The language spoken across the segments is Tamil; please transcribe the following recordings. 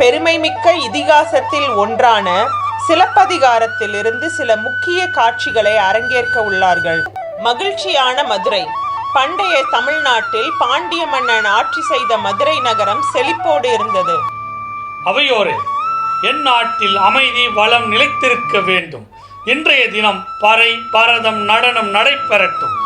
பெருமைமிக்க இதிகாசத்தில் ஒன்றான சிலப்பதிகாரத்திலிருந்து சில முக்கிய காட்சிகளை அரங்கேற்க உள்ளார்கள். மகிழ்ச்சியான மதுரை. பண்டைய தமிழ்நாட்டில் பாண்டிய மன்னன் ஆட்சி செய்த மதுரை நகரம் செழிப்போடு இருந்தது. அவையோரே, என் நாட்டில் அமைதி வளம் நிலைத்திருக்க வேண்டும். இன்றைய தினம் பறை பரதம் நடனம் நடைபெறட்டும்.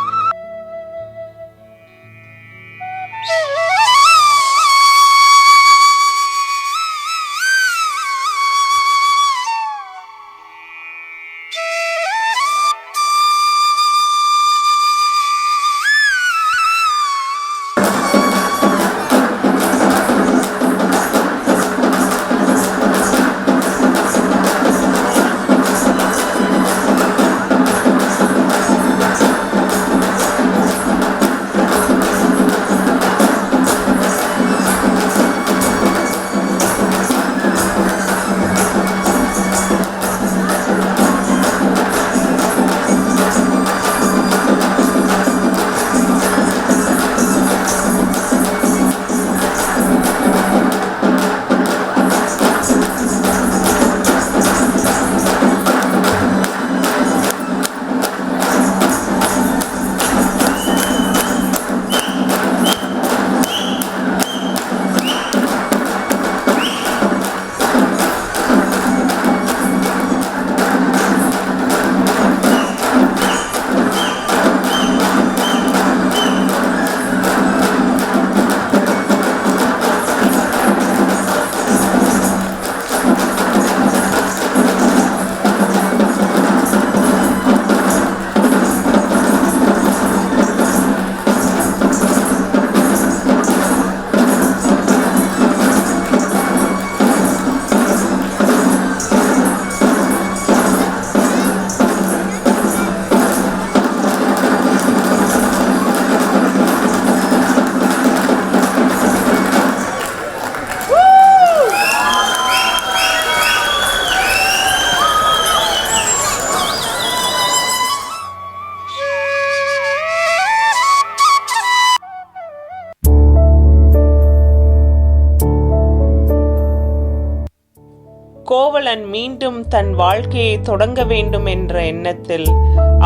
கோவலன் மீண்டும் தன் வாழ்க்கையை தொடங்க வேண்டும் என்ற எண்ணத்தில்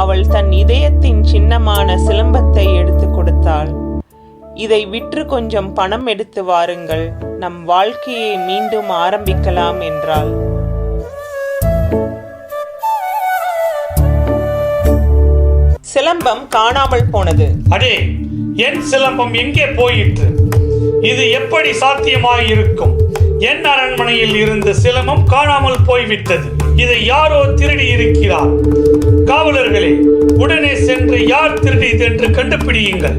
அவள் தன் இதயத்தின் சின்னமான சிலம்பத்தை எடுத்து கொடுத்தாள். இதை விற்று கொஞ்சம் பணம் எடுத்து வாருங்கள், நம் வாழ்க்கையை மீண்டும் ஆரம்பிக்கலாம் என்றாள். சிலம்பம் காணாமல் போனது. அடே, என் சிலம்பம் எங்கே போயிற்று? இது எப்படி சாத்தியமாயிருக்கும்? என் அரண்மனையில் இருந்த சிலம்பம் காணாமல் போய்விட்டது. இதை யாரோ திருடி இருக்கிறார். காவலர்களே, உடனே சென்று யார் திருடியது என்று கண்டுபிடியுங்கள்.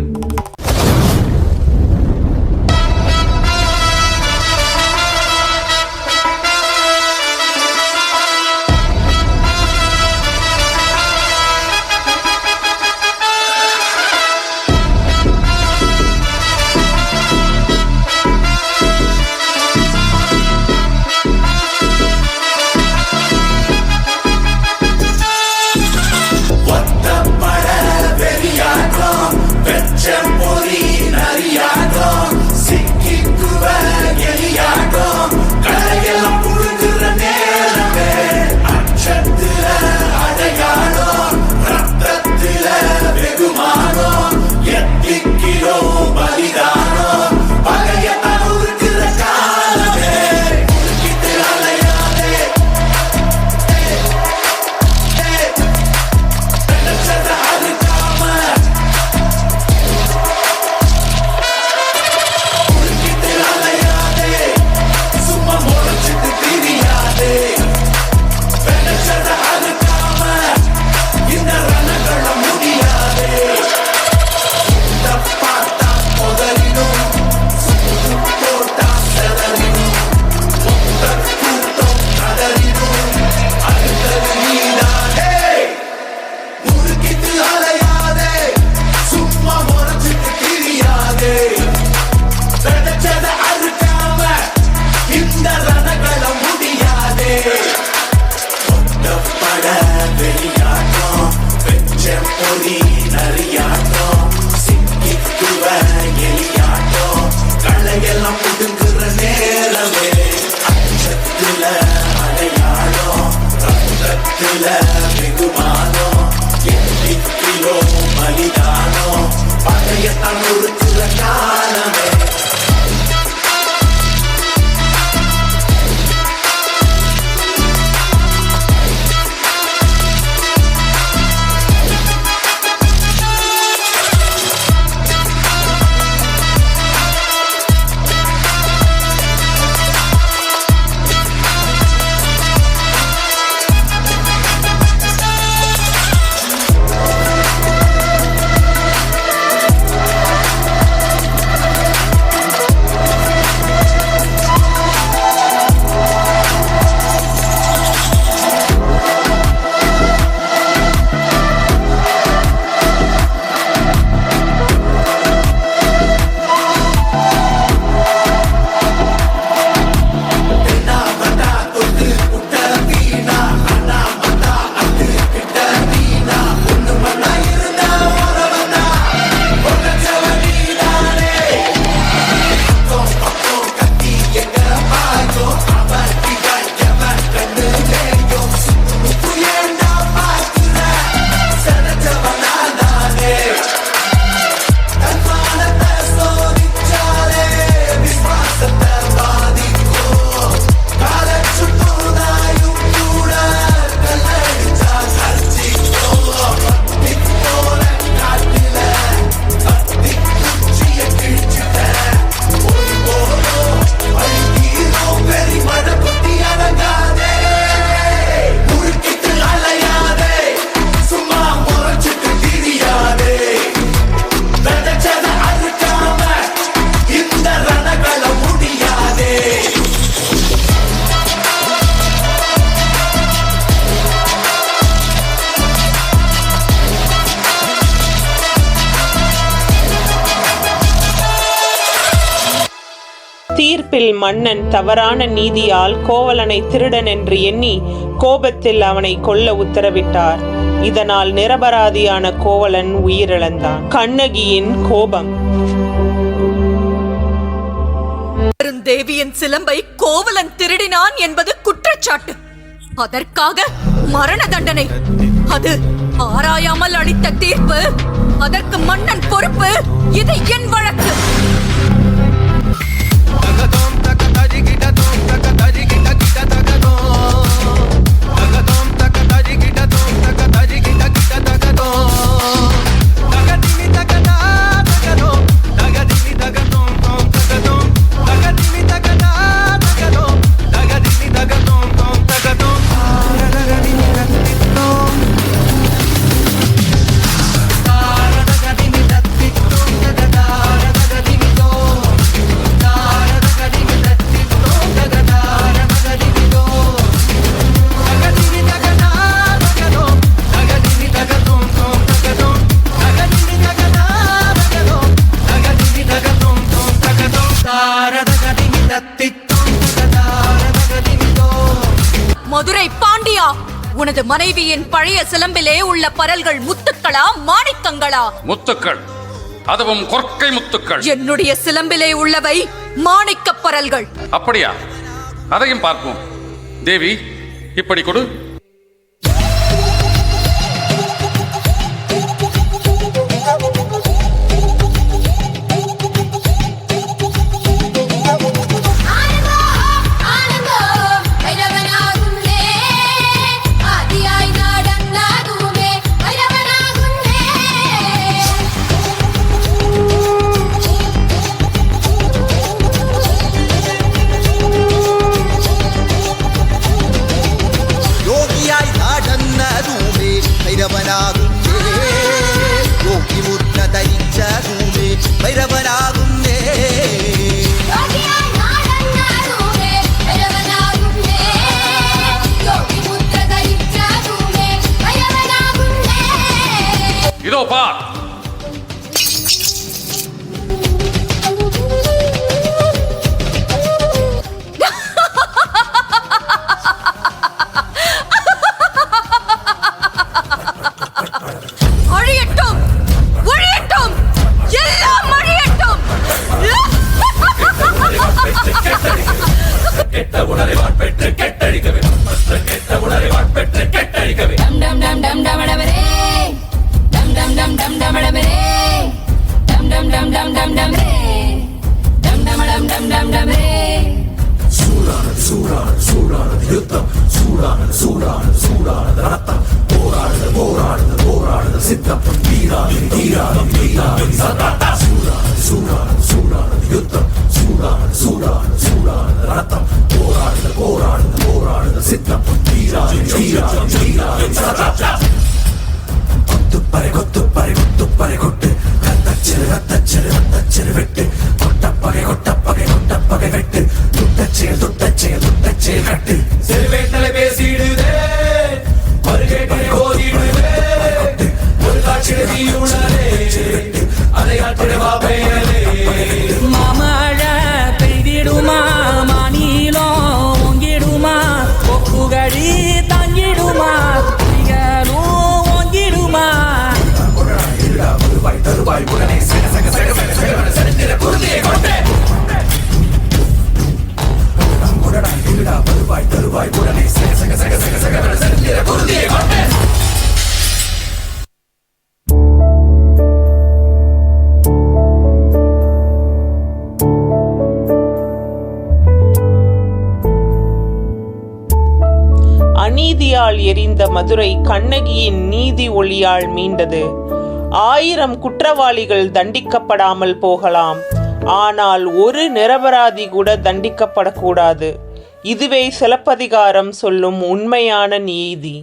இழப்பில் மன்னன் தவறான நீதியால் கோவலனை திருடன் என்று எண்ணி கோபத்தில் அவனை கொல்ல உத்தரவிட்டார். இதனால் நிரபராதியான கோவலன் உயிரிழந்தான். கண்ணகியின் கோபம். தேவியின் சிலம்பை கோவலன் திருடினான் என்பது குற்றச்சாட்டு. அதற்காக மரண தண்டனை. அது ஆராயாமல் அளித்த தீர்ப்பு. அதற்கு மன்னன் பொறுப்பு. இது என் வழக்கு. மதுரை பாண்டியா, உனது மனைவியின் பழைய சிலம்பிலே உள்ள பரல்கள் முத்துக்களா மாணிக்கங்களா? முத்துக்கள், அதுவும் கொற்கை முத்துக்கள். என்னுடைய சிலம்பிலே உள்ளவை மாணிக்க பரல்கள். அப்படியா? அதையும் பார்ப்போம். தேவி, இப்படி கொடு. இதோ பார். அழியட்டும், ஒழியட்டும், எல்லாம் அழியட்டும். கெட்ட உணரை வாட்பெற்று கெட்டழிக்கவே, கெட்ட உணரை வாட்பெற்று கெட்டழிக்கவே. டம் டம் டம் டம் டமடவரே, டம் டம் டம் டம் டமடவரே, டம் டம் டம் டம் டம் டம்ரே, டம் டமடம் டம் டம் டம்ரே. சூடானது சூடானது சூடானது யுத்தம், சூடானது சூடானது சூடானது ரத்தம், போராடுது போராடுது போராடுது சித்தம், தீராது தீராது தீராது சத்தம். சூடானது சூடானது சூடானது யுத்தம், சூடானது சூடானது சூடானது ரத்தம், போராடுது போராடுது போராடுது சித்தம், தீராது தீராது தீராது சத்தம். கொத்துப்பறை கொத்துப்பறை கொத்துப்பறை கொட்டு, ரத்தச்சிறு ரத்தச்சிறு ரத்தச்சிறு வெட்டு, கொட்டப்பகை கொட்டப்பகை கொட்டப்பகை வெட்டு, துட்டச்செயல் துட்டச்செயல் துட்டச்செயல் கட்டு. செல்வேட்டலை பேசிடுதே, வருகைகளை ஓதிடுவே, ஒரு காட்சியுள்ளதே, அதை ஆற்றிடவா பெயரே. மாமழை பெய்திடுமா, மாநிலம் ஓங்கிடுமா, கொக்குகடி தாங்கிடுமா, ஓங்கிடுமா. வருவாய் தருவாய் உடனே சக சக சக சக சக சரித்திர குருதியை கொண்டே. வருவாய் தருவாய் உடனே சக சக சக சக சக சரித்திர குருதியை கொண்டே. அநீதியால் எரிந்த மதுரை கண்ணகியின் நீதி ஒளியால் மீண்டது. 1000 குற்றவாளிகள் தண்டிக்கப்படாமல் போகலாம், ஆனால் ஒரு நிரபராதி கூட தண்டிக்கப்படக்கூடாது. இதுவே சிலப்பதிகாரம் சொல்லும் உண்மையான நீதி.